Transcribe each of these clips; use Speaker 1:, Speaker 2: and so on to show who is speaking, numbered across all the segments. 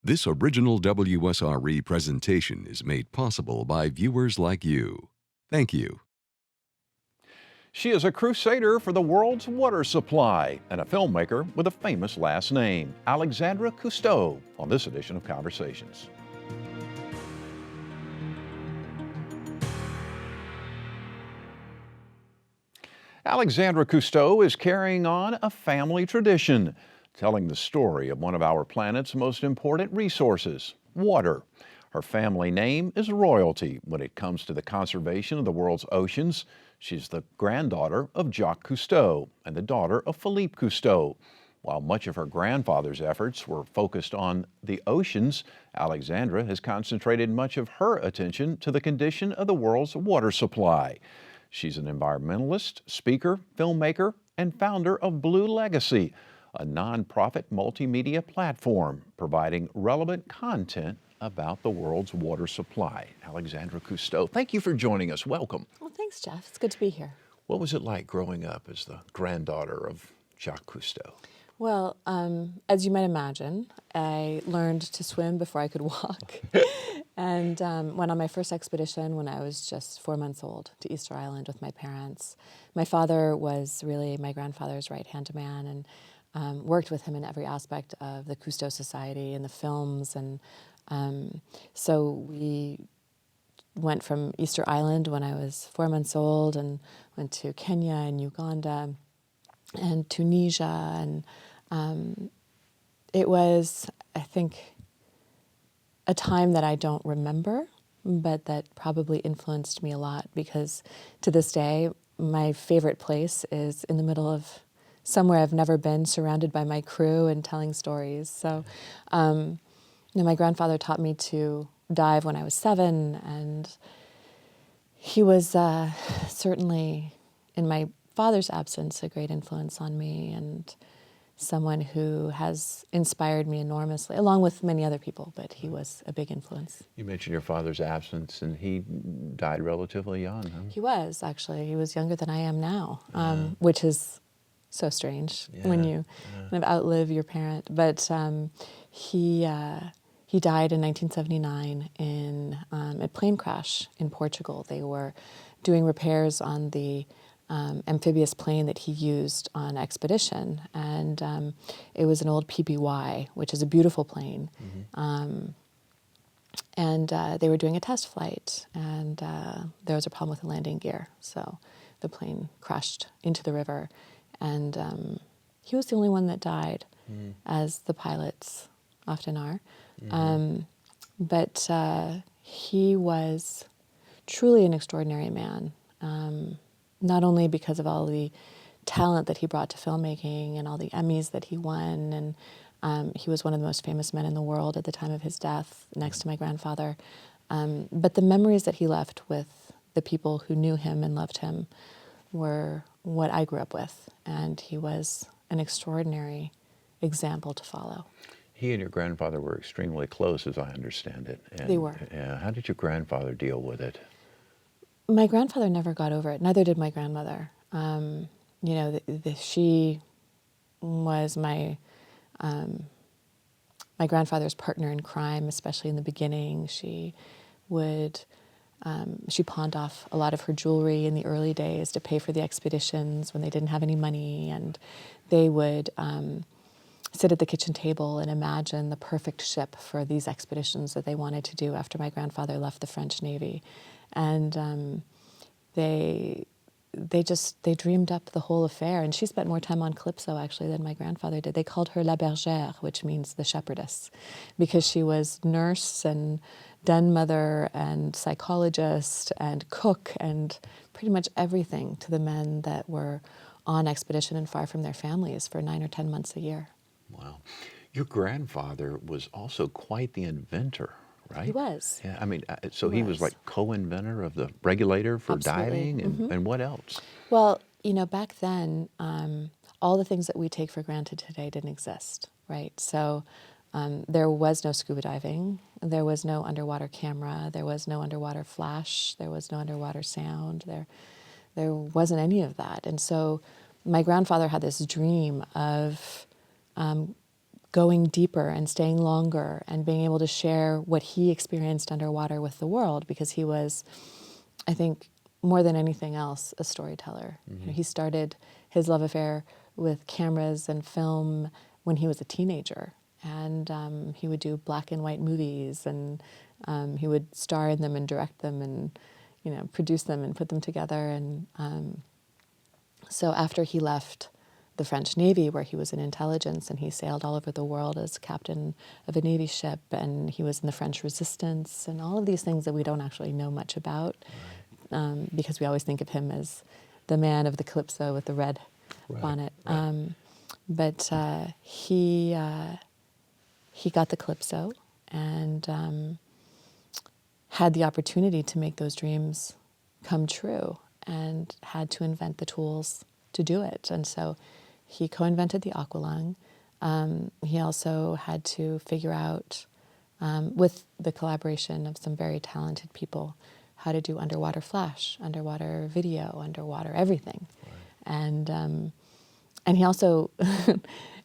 Speaker 1: This original WSRE presentation is made possible by viewers like you. Thank you.
Speaker 2: She is a crusader for the world's water supply and a filmmaker with a famous last name, Alexandra Cousteau, on this edition of Conversations. Alexandra Cousteau is carrying on a family tradition, telling the story of one of our planet's most important resources, water. Her family name is royalty when it comes to the conservation of the world's oceans. She's the granddaughter of Jacques Cousteau and the daughter of Philippe Cousteau. While much of her grandfather's efforts were focused on the oceans, Alexandra has concentrated much of her attention to the condition of the world's water supply. She's an environmentalist, speaker, filmmaker, and founder of Blue Legacy, a nonprofit multimedia platform providing relevant content about the world's water supply. Alexandra Cousteau, thank you for joining us. Welcome.
Speaker 3: Well, thanks, Jeff. It's good to be here.
Speaker 2: What was it like growing up as the granddaughter of Jacques Cousteau?
Speaker 3: Well, as you might imagine, I learned to swim before I could walk and went on my first expedition when I was just 4 months old to Easter Island with my parents. My father was really my grandfather's right-hand man and worked with him in every aspect of the Cousteau Society and the films. And so we went from Easter Island when I was 4 months old and went to Kenya and Uganda and Tunisia. And it was, I think, a time that I don't remember, but that probably influenced me a lot because to this day, my favorite place is in the middle of somewhere I've never been, surrounded by my crew and telling stories. So, my grandfather taught me to dive when I was 7, and he was certainly, in my father's absence, a great influence on me and someone who has inspired me enormously, along with many other people, but he was a big influence.
Speaker 2: You mentioned your father's absence, and he died relatively young, huh?
Speaker 3: He was, actually. He was younger than I am now, which is so strange when you kind of outlive your parent. But he died in 1979 in a plane crash in Portugal. They were doing repairs on the amphibious plane that he used on expedition, and it was an old PBY, which is a beautiful plane. And they were doing a test flight, and there was a problem with the landing gear, so the plane crashed into the river. And he was the only one that died, as the pilots often are. But he was truly an extraordinary man, not only because of all the talent that he brought to filmmaking and all the Emmys that he won, and he was one of the most famous men in the world at the time of his death, next to my grandfather, but the memories that he left with the people who knew him and loved him were what I grew up with, and he was an extraordinary example to follow.
Speaker 2: He and your grandfather were extremely close, as I understand it. And,
Speaker 3: they were.
Speaker 2: How did your grandfather deal with it?
Speaker 3: My grandfather never got over it. Neither did my grandmother. She was my grandfather's partner in crime, especially in the beginning. She pawned off a lot of her jewelry in the early days to pay for the expeditions when they didn't have any money, and they would sit at the kitchen table and imagine the perfect ship for these expeditions that they wanted to do after my grandfather left the French Navy. And they dreamed up the whole affair, and she spent more time on Calypso actually than my grandfather did. They called her La Bergère, which means the shepherdess, because she was nurse and den mother and psychologist and cook and pretty much everything to the men that were on expedition and far from their families for 9 or 10 months a year.
Speaker 2: Wow. Your grandfather was also quite the inventor, right?
Speaker 3: He was.
Speaker 2: Yeah, I mean, so he was like co-inventor of the regulator for
Speaker 3: Absolutely.
Speaker 2: diving, and what else?
Speaker 3: Well, back then, all the things that we take for granted today didn't exist, right? So there was no scuba diving, there was no underwater camera, there was no underwater flash, there was no underwater sound, there wasn't any of that. And so my grandfather had this dream of going deeper and staying longer and being able to share what he experienced underwater with the world, because he was, I think, more than anything else, a storyteller. You know, he started his love affair with cameras and film when he was a teenager, and he would do black and white movies, and he would star in them and direct them and, you know, produce them and put them together. And so after he left the French Navy, where he was in intelligence, and he sailed all over the world as captain of a Navy ship, and he was in the French Resistance, and all of these things that we don't actually know much about, because we always think of him as the man of the Calypso with the red bonnet. But he got the Calypso and had the opportunity to make those dreams come true, and had to invent the tools to do it. And so he co-invented the aqualung. He also had to figure out, with the collaboration of some very talented people, how to do underwater flash, underwater video, underwater everything. And he also,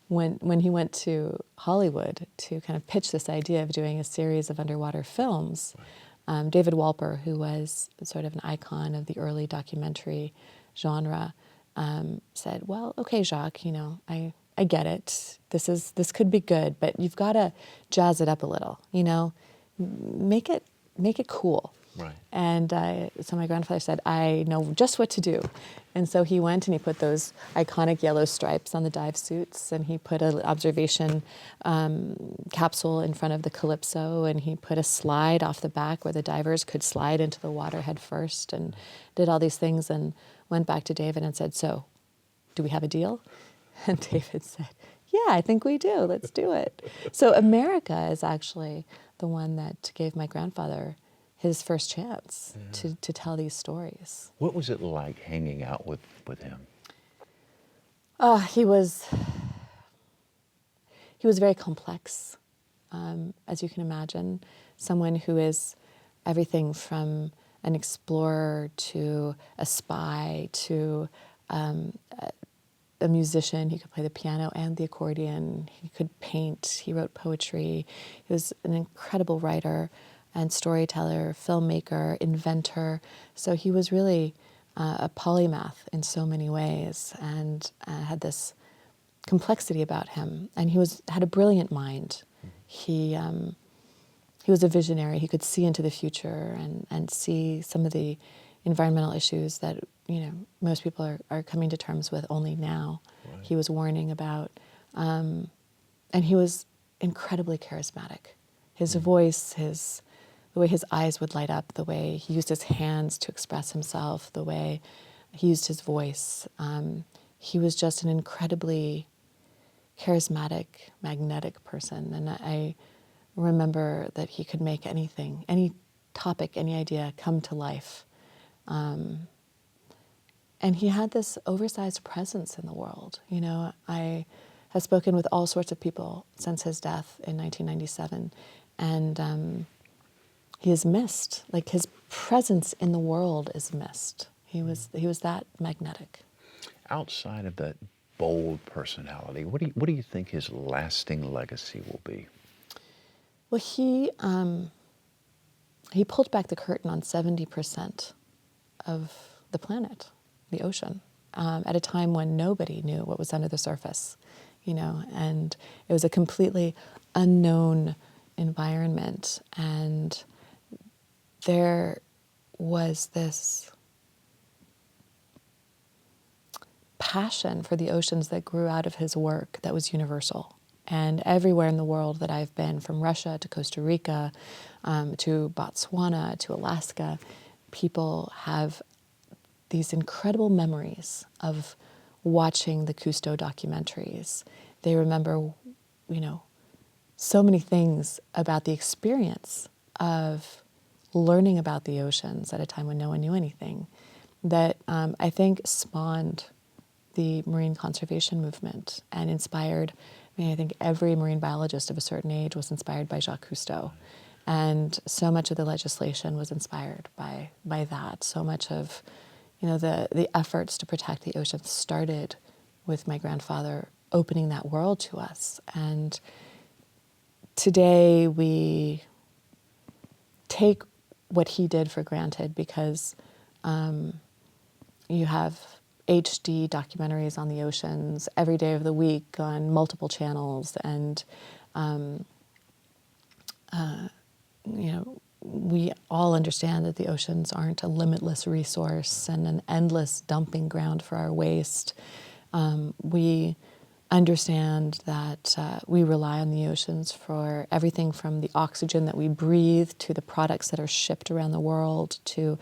Speaker 3: when he went to Hollywood to kind of pitch this idea of doing a series of underwater films, David Walper, who was sort of an icon of the early documentary genre, said, "Well, okay, Jacques, you know, I get it. This could be good, but you've got to jazz it up a little. You know, make it cool."
Speaker 2: Right.
Speaker 3: And so my grandfather said, "I know just what to do." And so he went and he put those iconic yellow stripes on the dive suits, and he put an observation capsule in front of the Calypso, and he put a slide off the back where the divers could slide into the water head first, and did all these things, and went back to David and said, "So, do we have a deal?" And David said, "Yeah, I think we do. Let's do it." So America is actually the one that gave my grandfather his first chance to tell these stories.
Speaker 2: What was it like hanging out with him?
Speaker 3: He was very complex, as you can imagine. Someone who is everything from an explorer to a spy to a musician. He could play the piano and the accordion. He could paint. He wrote poetry. He was an incredible writer and storyteller, filmmaker, inventor. So he was really a polymath in so many ways, and had this complexity about him. And he had a brilliant mind. He was a visionary. He could see into the future and see some of the environmental issues that, you know, most people are coming to terms with only now. Right. He was warning about, and he was incredibly charismatic. His voice, the way his eyes would light up, the way he used his hands to express himself, the way he used his voice. He was just an incredibly charismatic, magnetic person. And I remember that he could make anything, any topic, any idea come to life. And he had this oversized presence in the world. You know, I have spoken with all sorts of people since his death in 1997, and he is missed. Like, his presence in the world is missed. He was that magnetic.
Speaker 2: Outside of that bold personality, what do you think his lasting legacy will be?
Speaker 3: Well, he pulled back the curtain on 70% of the planet, the ocean, at a time when nobody knew what was under the surface, you know, and it was a completely unknown environment, and there was this passion for the oceans that grew out of his work that was universal. And everywhere in the world that I've been, from Russia to Costa Rica, to Botswana, to Alaska, people have these incredible memories of watching the Cousteau documentaries. They remember, you know, so many things about the experience of learning about the oceans at a time when no one knew anything, that I think spawned the marine conservation movement and inspired, I mean, I think every marine biologist of a certain age was inspired by Jacques Cousteau. And so much of the legislation was inspired by that. So much of, you know, the efforts to protect the oceans started with my grandfather opening that world to us. And today we take what he did for granted because you have HD documentaries on the oceans every day of the week on multiple channels, and we all understand that the oceans aren't a limitless resource and an endless dumping ground for our waste. We understand that we rely on the oceans for everything from the oxygen that we breathe to the products that are shipped around the world to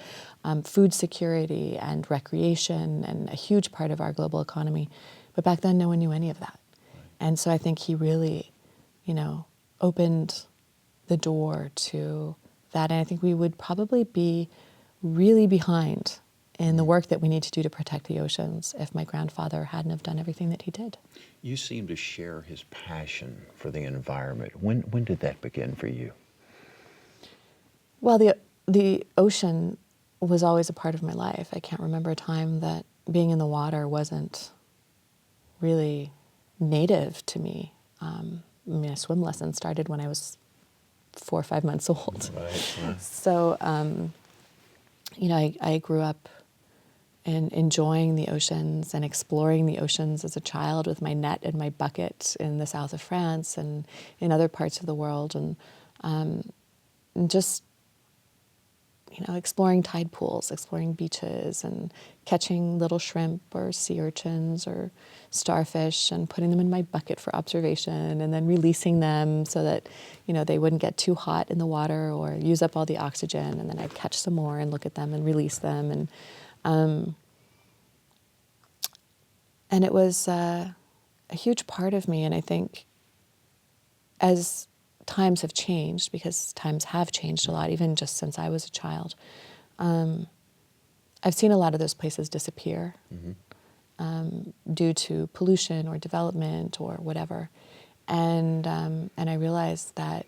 Speaker 3: food security and recreation and a huge part of our global economy. But back then, no one knew any of that. And so I think he really, opened the door to that. And I think we would probably be really behind in the work that we need to do to protect the oceans if my grandfather hadn't have done everything that he did.
Speaker 2: You seem to share his passion for the environment. When did that begin for you?
Speaker 3: Well, the ocean was always a part of my life. I can't remember a time that being in the water wasn't really native to me. A swim lesson started when I was 4 or 5 months old.
Speaker 2: Right.
Speaker 3: So, I grew up in enjoying the oceans and exploring the oceans as a child with my net and my bucket in the south of France and in other parts of the world, and just exploring tide pools, exploring beaches, and catching little shrimp or sea urchins or starfish and putting them in my bucket for observation and then releasing them so that, they wouldn't get too hot in the water or use up all the oxygen. And then I'd catch some more and look at them and release them. And it was a huge part of me. And I think as times have changed, because times have changed a lot, even just since I was a child, I've seen a lot of those places disappear due to pollution or development or whatever. And I realized that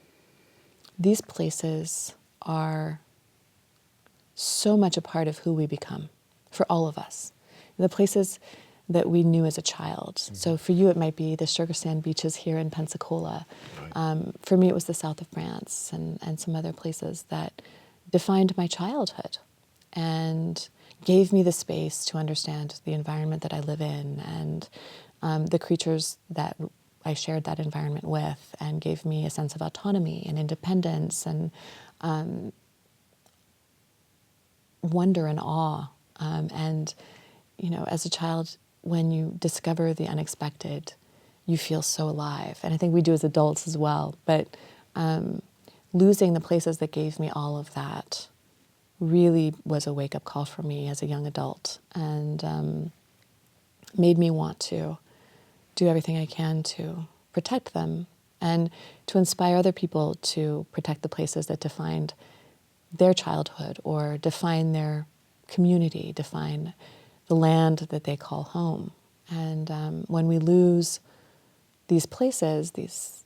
Speaker 3: these places are so much a part of who we become, for all of us. The places that we knew as a child. So for you, it might be the sugar sand beaches here in Pensacola.
Speaker 2: Right.
Speaker 3: For me, it was the south of France and some other places that defined my childhood and gave me the space to understand the environment that I live in and the creatures that I shared that environment with, and gave me a sense of autonomy and independence and wonder and awe. As a child, when you discover the unexpected, you feel so alive. And I think we do as adults as well. But losing the places that gave me all of that really was a wake-up call for me as a young adult, and made me want to do everything I can to protect them and to inspire other people to protect the places that defined their childhood or define their community, define the land that they call home. And when we lose these places, these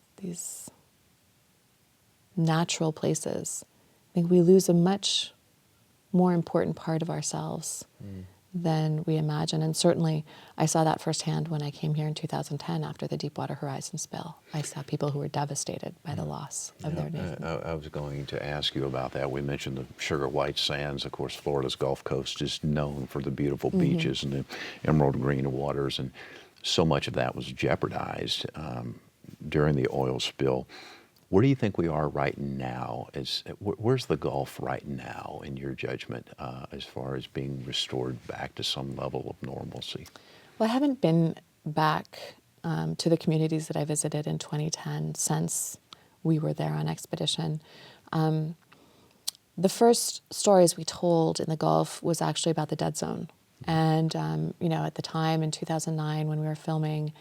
Speaker 3: natural places, I think we lose a much more important part of ourselves than we imagine. And certainly I saw that firsthand when I came here in 2010 after the Deepwater Horizon spill. I saw people who were devastated by the loss of their nation.
Speaker 2: I was going to ask you about that. We mentioned the sugar white sands. Of course, Florida's Gulf Coast is known for the beautiful beaches and the emerald green waters, and so much of that was jeopardized during the oil spill. Where do you think we are right now? Where's the Gulf right now, in your judgment, as far as being restored back to some level of normalcy?
Speaker 3: Well, I haven't been back to the communities that I visited in 2010 since we were there on expedition. The first stories we told in the Gulf was actually about the dead zone. And, at the time in 2009 when we were filming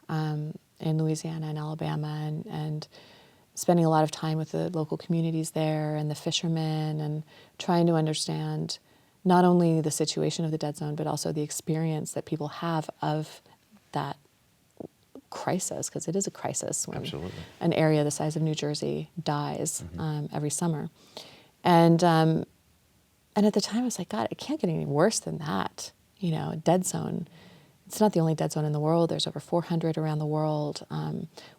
Speaker 3: in Louisiana and Alabama and spending a lot of time with the local communities there and the fishermen and trying to understand not only the situation of the dead zone, but also the experience that people have of that crisis, because it is a crisis when
Speaker 2: Absolutely.
Speaker 3: an area the size of New Jersey dies every summer. And at the time I was like, God, it can't get any worse than that. A dead zone. it's not the only dead zone in the world. There's over 400 around the world.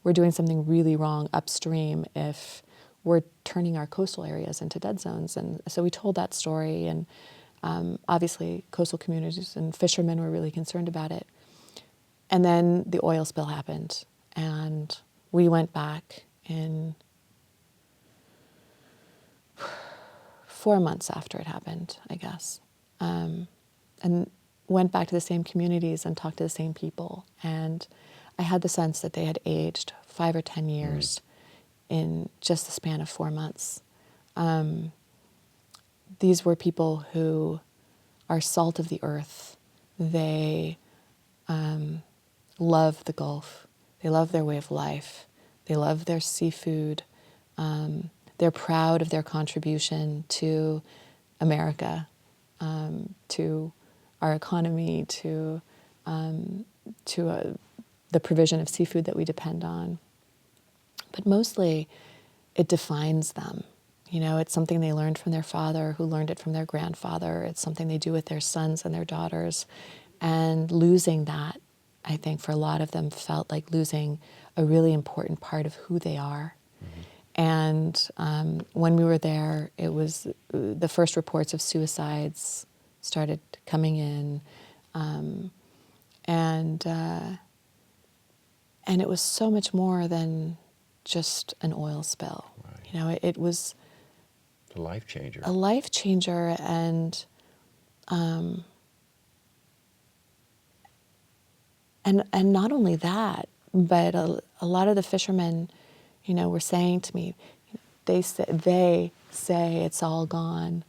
Speaker 3: We're doing something really wrong upstream if we're turning our coastal areas into dead zones. And so we told that story, and obviously coastal communities and fishermen were really concerned about it. And then the oil spill happened, and we went back in 4 months after it happened, I guess, and went back to the same communities and talked to the same people. And I had the sense that they had aged 5 or 10 years in just the span of 4 months. These were people who are salt of the earth. They love the Gulf. They love their way of life. They love their seafood. They're proud of their contribution to America, to our economy, to the provision of seafood that we depend on. But mostly, it defines them. You know, it's something they learned from their father, who learned it from their grandfather. It's something they do with their sons and their daughters. And losing that, I think, for a lot of them, felt like losing a really important part of who they are. And when we were there, it was the first reports of suicides started coming in, and it was so much more than just an oil spill.
Speaker 2: Right.
Speaker 3: You know, it was
Speaker 2: a life changer.
Speaker 3: A life changer, and not only that, but a lot of the fishermen, you know, were saying to me, they say it's all gone,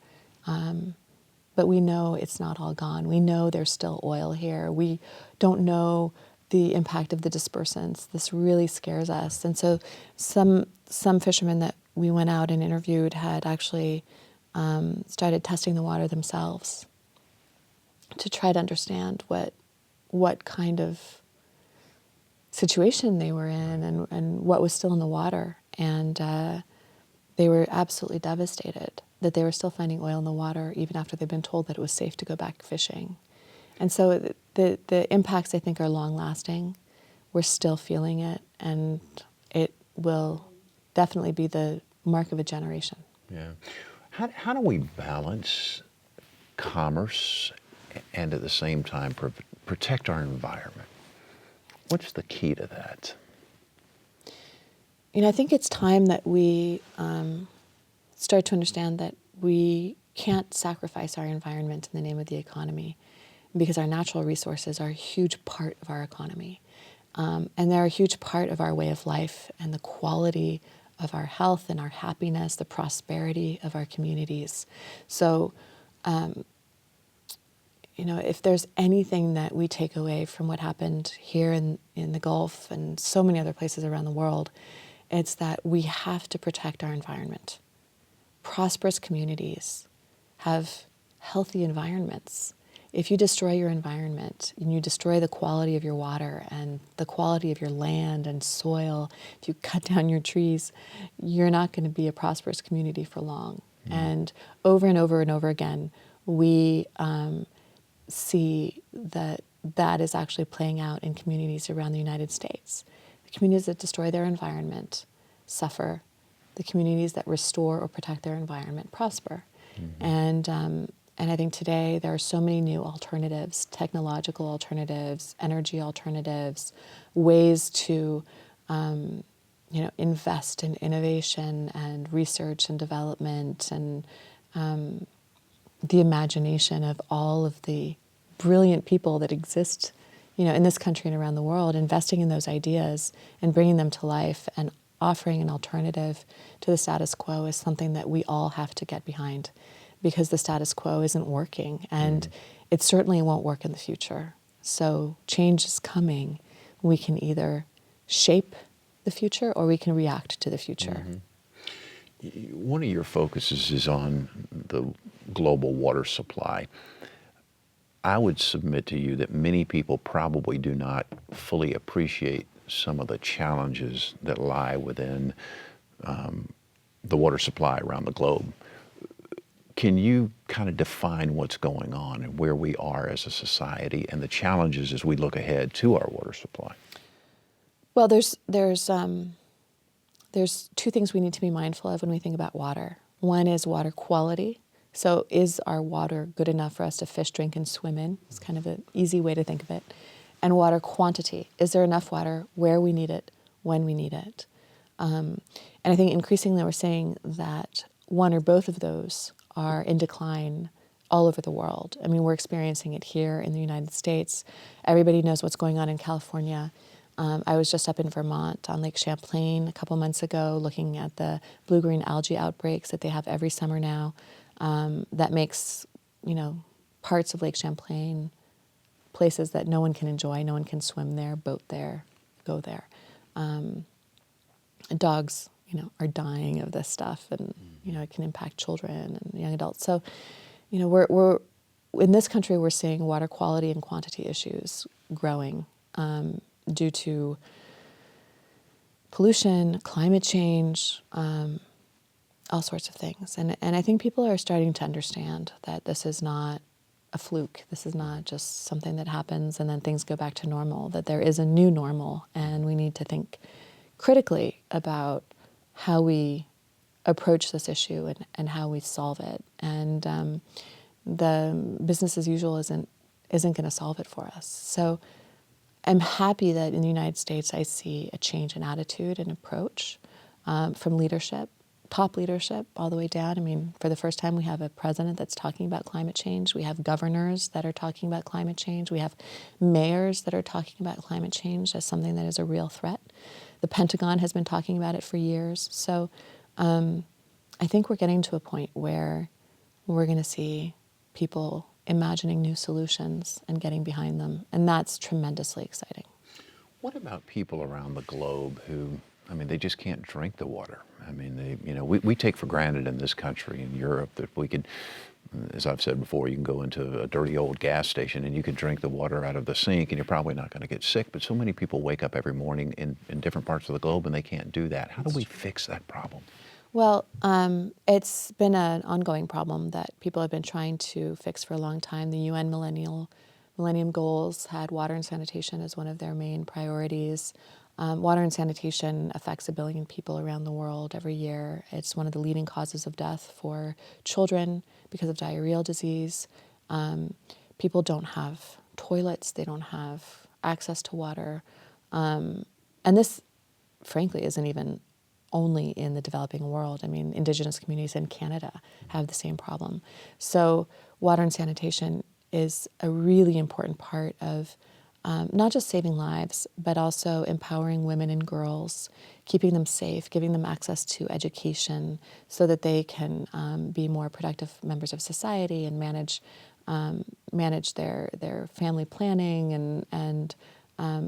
Speaker 3: but we know it's not all gone. We know there's still oil here. We don't know the impact of the dispersants. This really scares us. And so some fishermen that we went out and interviewed had actually started testing the water themselves to try to understand what kind of situation they were in and what was still in the water. And they were absolutely devastated that they were still finding oil in the water even after they'd been told that it was safe to go back fishing. And so the impacts, I think, are long-lasting. We're still feeling it, and it will definitely be the mark of a generation.
Speaker 2: Yeah. How do we balance commerce and at the same time protect our environment? What's the key to that?
Speaker 3: You know, I think it's time that we start to understand that we can't sacrifice our environment in the name of the economy, because our natural resources are a huge part of our economy. And they're a huge part of our way of life and the quality of our health and our happiness, the prosperity of our communities. So, you know, if there's anything that we take away from what happened here in the Gulf and so many other places around the world, it's that we have to protect our environment. Prosperous communities have healthy environments. If you destroy your environment and you destroy the quality of your water and the quality of your land and soil, if you cut down your trees, you're not going to be a prosperous community for long. And over and over and over again, we see that is actually playing out in communities around the United States. The communities that destroy their environment suffer. The communities that restore or protect their environment prosper. And I think today there are so many new alternatives, technological alternatives, energy alternatives, ways to invest in innovation and research and development, and the imagination of all of the brilliant people that exist, you know, in this country and around the world, investing in those ideas and bringing them to life and offering an alternative to the status quo is something that we all have to get behind, because the status quo isn't working, and it certainly won't work in the future. So change is coming. We can either shape the future or we can react to the future.
Speaker 2: One of your focuses is on the global water supply. I would submit to you that many people probably do not fully appreciate some of the challenges that lie within the water supply around the globe. Can you kind of define what's going on and where we are as a society and the challenges as we look ahead to our water supply?
Speaker 3: Well, there's two things we need to be mindful of when we think about water. One is water quality. So is our water good enough for us to fish, drink, and swim in? It's kind of an easy way to think of it. And water quantity. Is there enough water where we need it, when we need it? And I think increasingly we're saying that one or both of those are in decline all over the world. I mean, we're experiencing it here in the United States. Everybody knows what's going on in California. I was just up in Vermont on Lake Champlain a couple months ago looking at the blue-green algae outbreaks that they have every summer now. That makes, parts of Lake Champlain places that no one can enjoy, no one can swim there, boat there, go there. Dogs, are dying of this stuff, and it can impact children and young adults. So, we're in this country we're seeing water quality and quantity issues growing due to pollution, climate change, all sorts of things. And I think people are starting to understand that this is not a fluke. This is not just something that happens and then things go back to normal, that there is a new normal, and we need to think critically about how we approach this issue and how we solve it. And the business as usual isn't going to solve it for us. So I'm happy that in the United States I see a change in attitude and approach from leadership, top leadership, all the way down. I mean, for the first time we have a president that's talking about climate change. We have governors that are talking about climate change. We have mayors that are talking about climate change as something that is a real threat. The Pentagon has been talking about it for years. So I think we're getting to a point where we're going to see people imagining new solutions and getting behind them. And that's tremendously exciting.
Speaker 2: What about people around the globe who, they just can't drink the water? We take for granted in this country, in Europe, that we could, as I've said before, you can go into a dirty old gas station and you can drink the water out of the sink and you're probably not going to get sick. But so many people wake up every morning in different parts of the globe and they can't do that. How do we fix that problem?
Speaker 3: Well, it's been an ongoing problem that people have been trying to fix for a long time. The UN Millennium Goals had water and sanitation as one of their main priorities. Water and sanitation affects 1 billion people around the world every year. It's one of the leading causes of death for children because of diarrheal disease. People don't have toilets. They don't have access to water. And this, frankly, isn't even only in the developing world. I mean, indigenous communities in Canada have the same problem. So water and sanitation is a really important part of not just saving lives, but also empowering women and girls, keeping them safe, giving them access to education so that they can be more productive members of society and manage their family planning and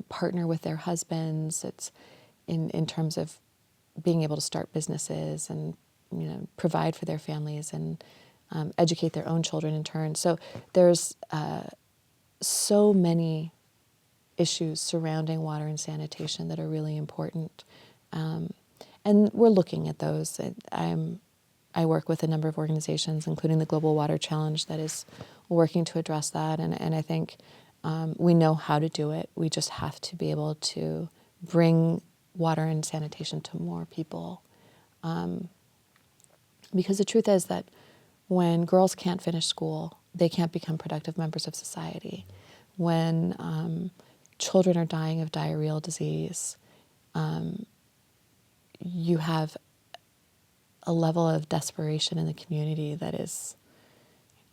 Speaker 3: partner with their husbands. It's in terms of being able to start businesses and provide for their families and educate their own children in turn. So there's so many issues surrounding water and sanitation that are really important. And we're looking at those. I work with a number of organizations, including the Global Water Challenge, that is working to address that. And I think we know how to do it. We just have to be able to bring water and sanitation to more people. Because the truth is that when girls can't finish school, they can't become productive members of society. When children are dying of diarrheal disease, you have a level of desperation in the community that is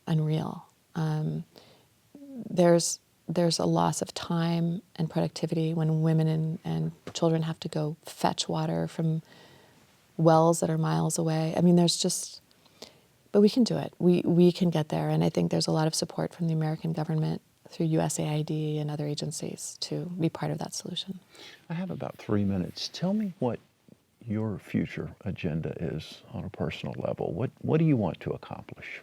Speaker 3: unreal. There's a loss of time and productivity when women and children have to go fetch water from wells that are miles away. But we can do it. We can get there, and I think there's a lot of support from the American government through USAID and other agencies to be part of that solution.
Speaker 2: I have about 3 minutes. Tell me what your future agenda is on a personal level. What do you want to accomplish?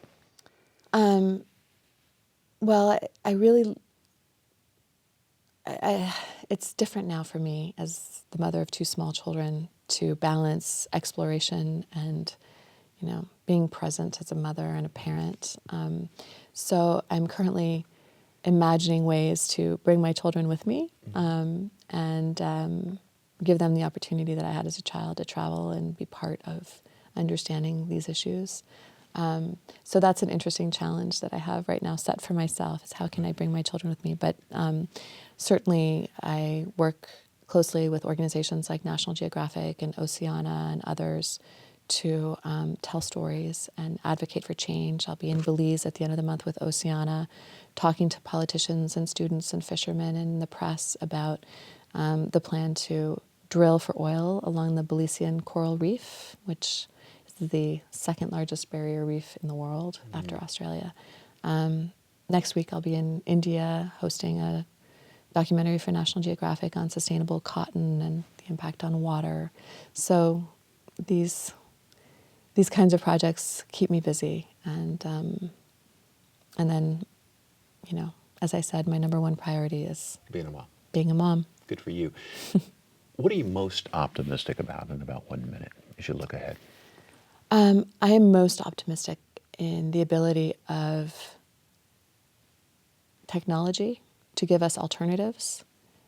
Speaker 3: Well, it's different now for me as the mother of 2 small children to balance exploration and, being present as a mother and a parent. So I'm currently imagining ways to bring my children with me and give them the opportunity that I had as a child to travel and be part of understanding these issues. So that's an interesting challenge that I have right now set for myself, is how can I bring my children with me? But certainly I work closely with organizations like National Geographic and Oceana and others to tell stories and advocate for change. I'll be in Belize at the end of the month with Oceana, talking to politicians and students and fishermen and the press about the plan to drill for oil along the Belizean coral reef, which is the second largest barrier reef in the world after Australia. Next week I'll be in India hosting a documentary for National Geographic on sustainable cotton and the impact on water. So these kinds of projects keep me busy, and then, you know, as I said, my number one priority is
Speaker 2: Being a mom.
Speaker 3: being a mom.
Speaker 2: Good for you. What are you most optimistic about in about 1 minute as you look ahead?
Speaker 3: I am most optimistic in the ability of technology to give us alternatives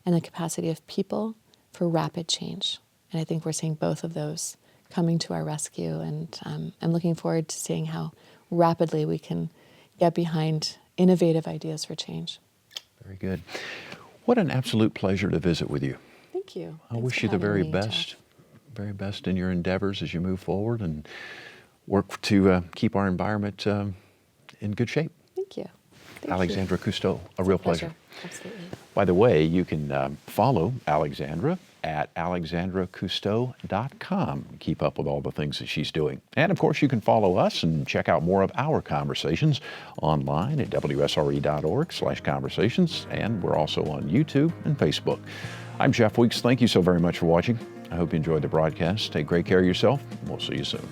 Speaker 3: and the capacity of people for rapid change. And I think we're seeing both of those coming to our rescue, and I'm looking forward to seeing how rapidly we can get behind innovative ideas for change.
Speaker 2: Very good. What an absolute pleasure to visit with you.
Speaker 3: Thank you.
Speaker 2: I
Speaker 3: Thanks
Speaker 2: wish
Speaker 3: for
Speaker 2: you the
Speaker 3: having
Speaker 2: very
Speaker 3: me,
Speaker 2: best,
Speaker 3: Jeff.
Speaker 2: very best in your endeavors as you move forward and work to keep our environment in good shape.
Speaker 3: Thank you. Thank
Speaker 2: Alexandra Cousteau, a real pleasure.
Speaker 3: Absolutely.
Speaker 2: By the way, you can follow Alexandra at alexandracousteau.com. Keep up with all the things that she's doing. And of course, you can follow us and check out more of our conversations online at wsre.org/conversations. And we're also on YouTube and Facebook. I'm Jeff Weeks. Thank you so very much for watching. I hope you enjoyed the broadcast. Take great care of yourself. We'll see you soon.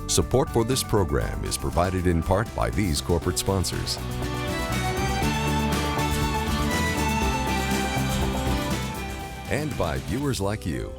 Speaker 1: Support for this program is provided in part by these corporate sponsors. And by viewers like you.